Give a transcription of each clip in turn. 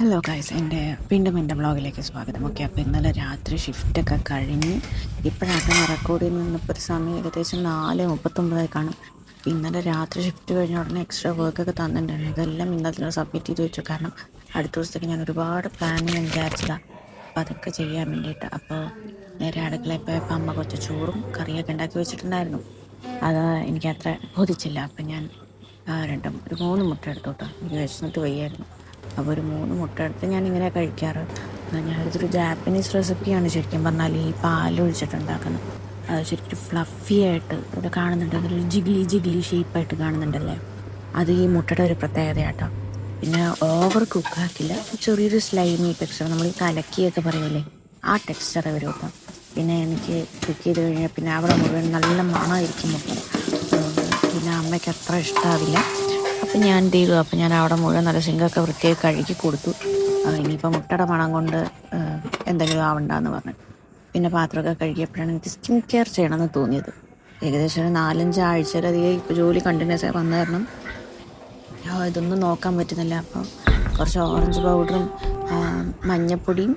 Hello guys, വീണ്ടും എൻ്റെ വ്ളോഗിലേക്ക് സ്വാഗതം. ഓക്കെ, അപ്പോൾ ഇന്നലെ രാത്രി ഷിഫ്റ്റൊക്കെ കഴിഞ്ഞ് ഇപ്പോഴാണ് റെക്കോർഡ് ചെയ്ത് നിന്നപ്പോൾ ഒരു സമയം ഏകദേശം 4:39 കാണും. ഇന്നലെ രാത്രി ഷിഫ്റ്റ് കഴിഞ്ഞ ഉടനെ എക്സ്ട്രാ വർക്കൊക്കെ തന്നിട്ടുണ്ടായിരുന്നു. ഇതെല്ലാം ഇന്നലെ സബ്മിറ്റ് ചെയ്ത് വെച്ചു. കാരണം അടുത്ത ദിവസത്തേക്ക് ഞാൻ ഒരുപാട് പ്ലാനിങ് വിചാരിച്ചതാണ്, അപ്പോൾ അതൊക്കെ ചെയ്യാൻ വേണ്ടിയിട്ട്. അപ്പോൾ നേരെ അടുക്കളയിൽ പോയപ്പോൾ അമ്മ കുറച്ച് ചോറും കറിയൊക്കെ ഉണ്ടാക്കി വെച്ചിട്ടുണ്ടായിരുന്നു. അത് എനിക്ക് അത്ര ബോധിച്ചില്ല. അപ്പം ഞാൻ ഒരു 3 മുട്ട എടുത്തോട്ടോ. എനിക്ക് വിശന്നിട്ട് വയ്യായിരുന്നു. അപ്പോൾ ഒരു 3 മുട്ട എടുത്ത് ഞാനിങ്ങനെ കഴിക്കാറ്. ഞാനിതൊരു ജാപ്പനീസ് റെസിപ്പിയാണ് ശരിക്കും പറഞ്ഞാൽ. ഈ പാലൊഴിച്ചിട്ടുണ്ടാക്കുന്നത് അത് ശരിക്കും ഫ്ലഫി ആയിട്ട് ഇവിടെ കാണുന്നുണ്ട്. അതൊരു ജിഗ്ലി ഷേപ്പായിട്ട് കാണുന്നുണ്ടല്ലേ, അത് ഈ മുട്ടയുടെ ഒരു പ്രത്യേകതയാട്ടോ. പിന്നെ ഓവർ കുക്കാക്കില്ല, ചെറിയൊരു സ്ലൈമി ടെക്സ്ചർ, നമ്മൾ ഈ കലക്കിയൊക്കെ പറയുമല്ലേ, ആ ടെക്സ്ചർ വരും കേട്ടോ. പിന്നെ എനിക്ക് കുക്ക് ചെയ്ത് കഴിഞ്ഞാൽ പിന്നെ അവിടെ മുഴുവൻ നല്ല മണമായിരിക്കും മുട്ട. പിന്നെ അമ്മയ്ക്ക് അത്ര ഇഷ്ടമാവില്ല. അപ്പം ഞാൻ എന്ത് ചെയ്തു, അപ്പം ഞാൻ അവിടെ മുഴുവൻ നല്ല സിങ്കൊക്കെ വൃത്തിയായി കഴുകി കൊടുത്തു. ഇനിയിപ്പോൾ മുട്ടയുടെ മണം കൊണ്ട് എന്തെങ്കിലും ആവണ്ടെന്ന് പറഞ്ഞു. പിന്നെ പാത്രമൊക്കെ കഴുകിയപ്പോഴാണ് എനിക്ക് സ്കിൻ കെയർ ചെയ്യണമെന്ന് തോന്നിയത്. ഏകദേശം ഒരു 4-5 ആഴ്ചയിലധികം ഇപ്പോൾ ജോലി കണ്ടിന്യൂസ് ആയി വന്നു കാരണം ഇതൊന്നും നോക്കാൻ പറ്റുന്നില്ല. അപ്പോൾ കുറച്ച് ഓറഞ്ച് പൗഡറും മഞ്ഞപ്പൊടിയും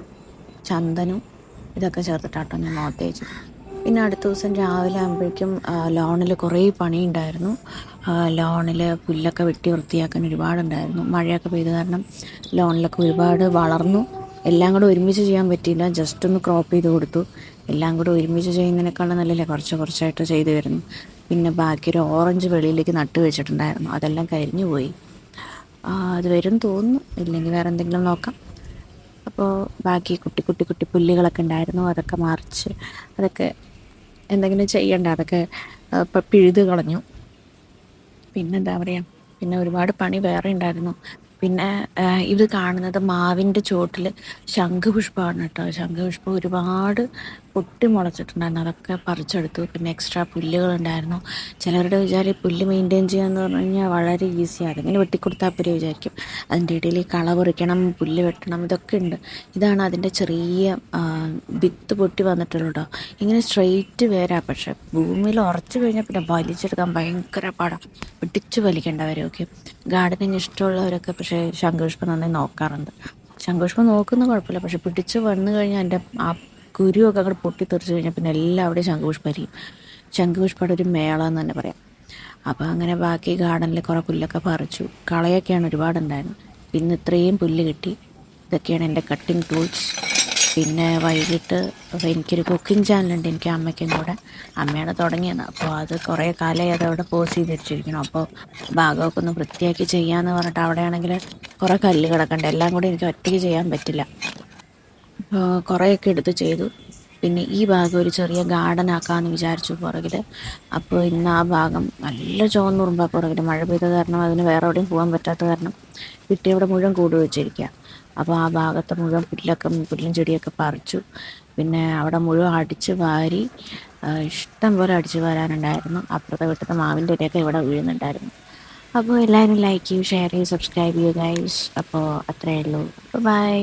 ചന്ദനും ഇതൊക്കെ ചേർത്തിട്ടാട്ടോ ഞാൻ മുഖത്ത് തേച്ചു. പിന്നെ അടുത്ത ദിവസം രാവിലെ ആകുമ്പോഴേക്കും ലോണിൽ കുറേ പണിയുണ്ടായിരുന്നു. ലോണിൽ പുല്ലൊക്കെ വെട്ടി വൃത്തിയാക്കാൻ ഒരുപാടുണ്ടായിരുന്നു. മഴയൊക്കെ പെയ്ത കാരണം ലോണിലൊക്കെ ഒരുപാട് വളർന്നു. എല്ലാം കൂടെ ഒരുമിച്ച് ചെയ്യാൻ പറ്റിയില്ല, ജസ്റ്റ് ഒന്ന് ക്രോപ്പ് ചെയ്ത് കൊടുത്തു. എല്ലാം കൂടെ ഒരുമിച്ച് ചെയ്യുന്നതിനേക്കാളും നല്ലല്ലേ കുറച്ചായിട്ട് ചെയ്തു വരുന്നു. പിന്നെ ബാക്കി ഒരു ഓറഞ്ച് വെളിയിലേക്ക് നട്ട് വെച്ചിട്ടുണ്ടായിരുന്നു, അതെല്ലാം കരിഞ്ഞു പോയി. അത് വരും തോന്നുന്നു, ഇല്ലെങ്കിൽ വേറെ എന്തെങ്കിലും നോക്കാം. അപ്പോൾ ബാക്കി കുട്ടി പുല്ലുകളൊക്കെ ഉണ്ടായിരുന്നു, അതൊക്കെ മറിച്ച് അതൊക്കെ എന്തെങ്കിലും ചെയ്യണ്ട, അതൊക്കെ പിഴുത് കളഞ്ഞു. പിന്നെന്താ പറയുക, പിന്നെ ഒരുപാട് പണി വേറെ ഉണ്ടായിരുന്നു. പിന്നെ ഇത് കാണുന്നത് മാവിൻ്റെ ചോട്ടിൽ ശംഖുപുഷ്പമാണ് കേട്ടോ. ശംഖുപുഷ്പം ഒരുപാട് പൊട്ടി മുളച്ചിട്ടുണ്ടായിരുന്നു, അതൊക്കെ പറിച്ചെടുത്തു. പിന്നെ എക്സ്ട്രാ പുല്ലുകളുണ്ടായിരുന്നു. ചിലവരുടെ വിചാരം പുല്ല് മെയിൻറ്റെയിൻ ചെയ്യാന്ന് പറഞ്ഞു കഴിഞ്ഞാൽ വളരെ ഈസിയാണ്, ഇങ്ങനെ വെട്ടിക്കൊടുത്താൽ പോരെ വിചാരിക്കും. അതിൻ്റെ ഇടയിൽ കള പറിക്കണം, പുല്ല് വെട്ടണം, ഇതൊക്കെ ഉണ്ട്. ഇതാണ് അതിൻ്റെ ചെറിയ വിത്ത് പൊട്ടി വന്നിട്ടുള്ളൂ കേട്ടോ. ഇങ്ങനെ സ്ട്രെയിറ്റ് വേരാ, പക്ഷെ ഭൂമിയിൽ ഉറച്ചു കഴിഞ്ഞാൽ പിന്നെ വലിച്ചെടുക്കാൻ ഭയങ്കര പാടാണ്, പിടിച്ച് വലിക്കേണ്ടവരെ. ഓക്കെ, ഗാർഡനിങ് ഇഷ്ടമുള്ളവരൊക്കെ പക്ഷേ ശംഖുപുഷ്പം നന്നായി നോക്കാറുണ്ട്. ശംഖുപുഷ്പം നോക്കുന്ന കുഴപ്പമില്ല, പക്ഷെ പിടിച്ച് വന്നു കഴിഞ്ഞാൽ എൻ്റെ ആ കുരുവൊക്കെ അങ്ങോട്ട് പൊട്ടിത്തെറിച്ച് കഴിഞ്ഞാൽ പിന്നെ എല്ലാവിടെയും ശംഖുപുഷ്പമായിരിക്കും. ശംഖുപുഷ്പയുടെ ഒരു മേള എന്ന് തന്നെ പറയാം. അപ്പോൾ അങ്ങനെ ബാക്കി ഗാർഡനിൽ കുറേ പുല്ലൊക്കെ പറിച്ചു. കളയൊക്കെയാണ് ഒരുപാടുണ്ടായിരുന്നു. പിന്നെ ഇത്രയും പുല്ല് കിട്ടി. ഇതൊക്കെയാണ് എൻ്റെ കട്ടിങ് ടൂൾസ്. പിന്നെ വൈകിട്ട് എനിക്കൊരു കുക്കിംഗ് ചാനലുണ്ട്, എനിക്ക് അമ്മയ്ക്കും കൂടെ. അമ്മയാണ് തുടങ്ങിയത്. അപ്പോൾ അത് കുറേ കാലമായി അതവിടെ പോസ് ചെയ്ത് വെച്ചിരിക്കണം. അപ്പോൾ ഭാഗമൊക്കെ ഒന്ന് വൃത്തിയാക്കി ചെയ്യാമെന്ന് പറഞ്ഞിട്ട് അവിടെയാണെങ്കിൽ കുറേ കല്ല് കിടക്കണ്ട, എല്ലാം കൂടി എനിക്ക് ഒറ്റയ്ക്ക് ചെയ്യാൻ പറ്റില്ല. അപ്പോൾ കുറേയൊക്കെ എടുത്ത് ചെയ്തു. പിന്നെ ഈ ഭാഗം ഒരു ചെറിയ ഗാർഡൻ ആക്കാമെന്ന് വിചാരിച്ചു പുറകിൽ. അപ്പോൾ ഇന്ന് ആ ഭാഗം നല്ല ചുവന്നുറുമ്പാണ് പുറകിൽ. മഴ പെയ്ത കാരണം അതിന് വേറെ എവിടെയും പോകാൻ പറ്റാത്ത കാരണം കിട്ടിയവിടെ മുഴുവൻ കൂട് വെച്ചിരിക്കുക. അപ്പോൾ ആ ഭാഗത്ത് മുഴുവൻ പുല്ലും ചെടിയൊക്കെ പറിച്ചു. പിന്നെ അവിടെ മുഴുവൻ അടിച്ച് വാരി, ഇഷ്ടം പോലെ അടിച്ച് വാരാനുണ്ടായിരുന്നു. അപ്പുറത്തെ വീട്ടിലത്തെ മാവിൻ്റെ ഇടയൊക്കെ ഇവിടെ വീഴുന്നുണ്ടായിരുന്നു. അപ്പോൾ എല്ലാവരും ലൈക്ക് ചെയ്യൂ, ഷെയർ ചെയ്യൂ, സബ്സ്ക്രൈബ് ചെയ്യൂ ഗൈസ്. അപ്പോൾ അത്രയേ ഉള്ളൂ. ബൈ.